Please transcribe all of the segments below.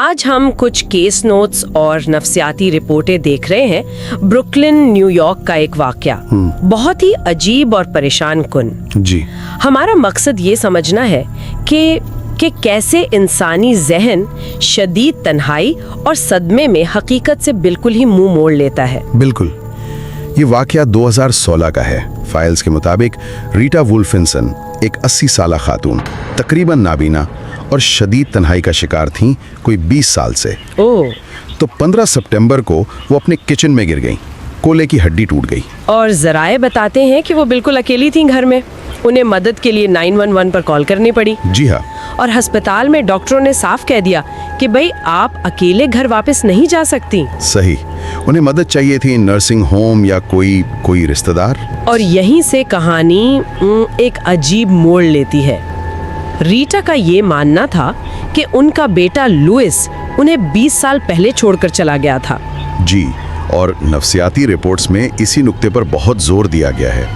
आज हम कुछ केस नोट्स और नफ्सियाती रिपोर्टें देख रहे हैं। ब्रुकलिन, न्यूयॉर्क का एक वाकया, बहुत ही अजीब और परेशान कुन। जी। हमारा मकसद ये समझना है कि कैसे इंसानी जहन शदीद तन्हाई और सदमे में हकीकत से बिल्कुल ही मुंह मोड़ लेता है। बिल्कुल। ये वाकया 2016 का है। फाइल्स के मुताबिक रीटा वुल्फिंसन एक 80 साला खातून, तकरीबन नाबीना और शदीद तन्हाई का शिकार थीं, कोई 20 साल से। ओह। तो 15 सितंबर को वो अपने किचन में गिर गईं, कोले की हड्डी टूट गई। और जराए बताते हैं कि वो बिल्कुल अकेली थीं घर में। उन्हें मदद के लिए 911 पर कॉल करनी पड़ी। जी हाँ। और अस्पताल में डॉक्टरों ने साफ कह दिया कि भाई आप अकेले घर वापस नहीं जा सकती। सही। उन्हें मदद चाहिए थी, नर्सिंग होम या कोई रिश्तेदार। और यहीं से कहानी एक अजीब मोड़ लेती है। रीटा का ये मानना था कि उनका बेटा लुइस उन्हें 20 साल पहले छोड़कर चला गया था। जी। और नफ्सियाती रिपोर्ट्स में इसी नुक्ते पर बहुत जोर दिया गया है।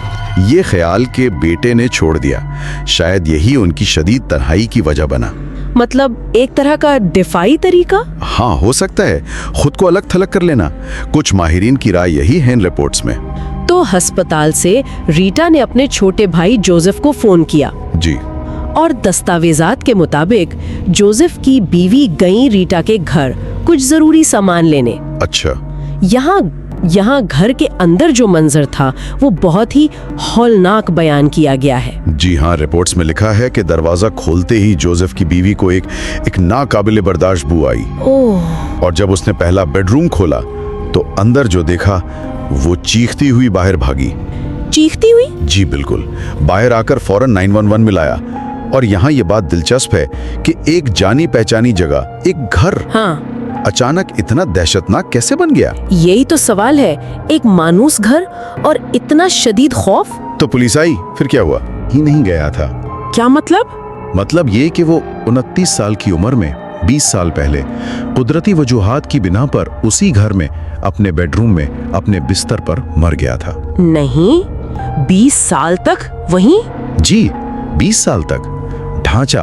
ये ख्याल कि बेटे ने छोड़ दिया, शायद यही उनकी शदीद तन्हाई की वजह बना। मतलब एक तरह का दिफाई तरीका। हाँ, हो सकता है, खुद को अलग थलग कर लेना। कुछ माहिरीन की राय यही है इन रिपोर्ट्स में। तो अस्पताल से रीटा ने अपने छोटे भाई जोसेफ को फोन किया। जी। और दस्तावेजात के मुताबिक जोसेफ की बीवी गई रीटा के घर कुछ जरूरी सामान लेने। अच्छा। यहाँ घर के अंदर जो मंजर था वो बहुत ही हौलनाक बयान किया गया है। जी हाँ, रिपोर्ट्स में लिखा है कि दरवाजा खोलते ही जोसेफ की बीवी को एक नाकाबिले बर्दाश्त बू आई। ओह। और जब उसने पहला बेडरूम खोला तो अंदर जो देखा वो चीखती हुई बाहर भागी। चीखती हुई? जी बिल्कुल। बाहर आकर फौरन 911 मिलाया। और यहाँ ये बात दिलचस्प है कि एक जानी पहचानी जगह, एक घर, हाँ, अचानक इतना दहशतनाक कैसे बन गया? यही तो सवाल है। एक मानूस घर और इतना शदीद खौफ। तो पुलिस आई, फिर क्या हुआ? ही नहीं गया था। क्या मतलब? मतलब ये कि वो 29 साल की उम्र में 20 साल पहले कुदरती वजूहात की बिना पर उसी घर में अपने बेडरूम में अपने बिस्तर पर मर गया था। नहीं, 20 साल तक वहीं? जी, 20 साल तक ढांचा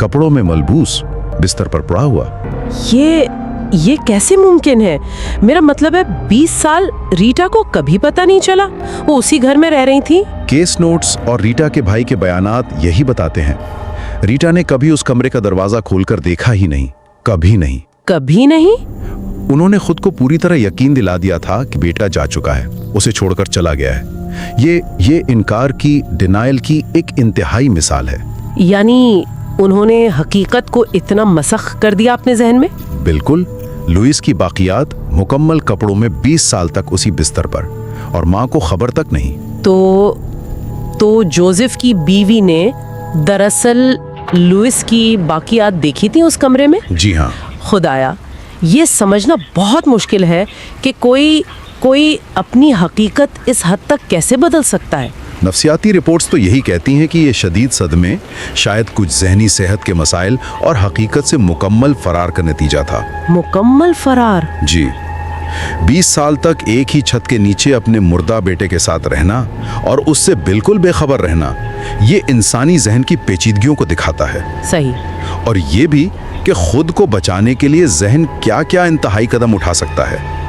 कपड़ों में मलबूस बिस्तर पर पड़ा हुआ। ये कैसे मुमकिन है? मेरा मतलब है 20 साल रीटा को कभी पता नहीं चला वो उसी घर में रह रही थी? केस नोट्स और रीटा के भाई के बयानात यही बताते हैं। रीटा ने कभी उस कमरे का दरवाजा खोलकर देखा ही नहीं, कभी नहीं। कभी नहीं? उन्होंने खुद को पूरी तरह यकीन दिला दिया था कि बेटा जा चुका है, उसे छोड़कर चला गया है। ये इनकार की, डिनायल की एक इंतहाई मिसाल है। यानी उन्होंने हकीकत को इतना मसख कर दिया अपने जहन में? बिल्कुल। लुइस की बाकियात मुकम्मल कपड़ों में 20 साल तक उसी बिस्तर पर, और माँ को खबर तक नहीं। तो जोसेफ की बीवी ने दरअसल लुइस की बाकियात देखी थी उस कमरे में? जी हाँ। खुदाया, ये समझना बहुत मुश्किल है कि कोई अपनी हकीकत इस हद तक कैसे बदल सकता है। नफ्सियाती रिपोर्ट्स तो यही कहती हैं कि ये शदीद सदमे शायद कुछ जहनी सेहत के मसाइल और हकीकत से मुकम्मल फरार का नतीजा था। मुकम्मल फरार? जी। 20 साल तक एक ही छत के नीचे अपने मुर्दा बेटे के साथ रहना और उससे बिल्कुल बेखबर रहना, ये इंसानी जहन की पेचीदगियों को दिखाता है। सही। और ये भी कि खुद को बचाने के लिए जहन क्या क्या इंतहाई कदम उठा सकता है।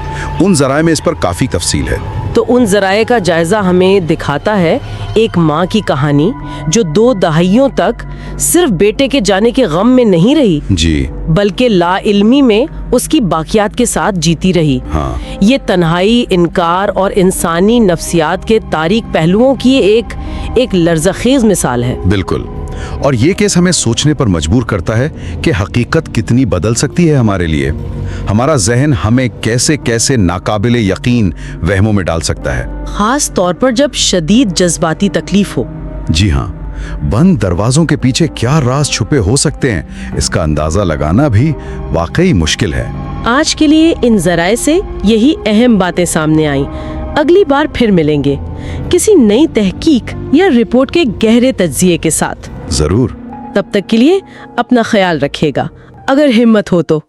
उन जराए में इस पर काफी तफसील है। तो उन जराए का जायजा हमें दिखाता है एक माँ की कहानी जो 2 दहाइयों तक सिर्फ बेटे के जाने के गम में नहीं रही, जी, बल्कि लाइल्मी में उसकी बाकियात के साथ जीती रही। हाँ। ये तन्हाई, इनकार और इंसानी नफ्सियात के तारीक पहलुओं की एक लर्ज़खेज़ मिसाल है। बिल्कुल। और ये केस हमें सोचने पर मजबूर करता है कि हकीकत कितनी बदल सकती है हमारे लिए। हमारा जहन हमें कैसे कैसे नाकाबिले यकीन वहमों में डाल सकता है, खास तौर पर जब शदीद जज्बाती तकलीफ हो। जी हाँ। बंद दरवाजों के पीछे क्या राज छुपे हो सकते हैं, इसका अंदाजा लगाना भी वाकई मुश्किल है। आज के लिए इन जराए से यही अहम बातें सामने आई। अगली बार फिर मिलेंगे किसी नई तहकीक या रिपोर्ट के गहरे तज्जिये के साथ। जरूर। तब तक के लिए अपना ख्याल रखिएगा, अगर हिम्मत हो तो।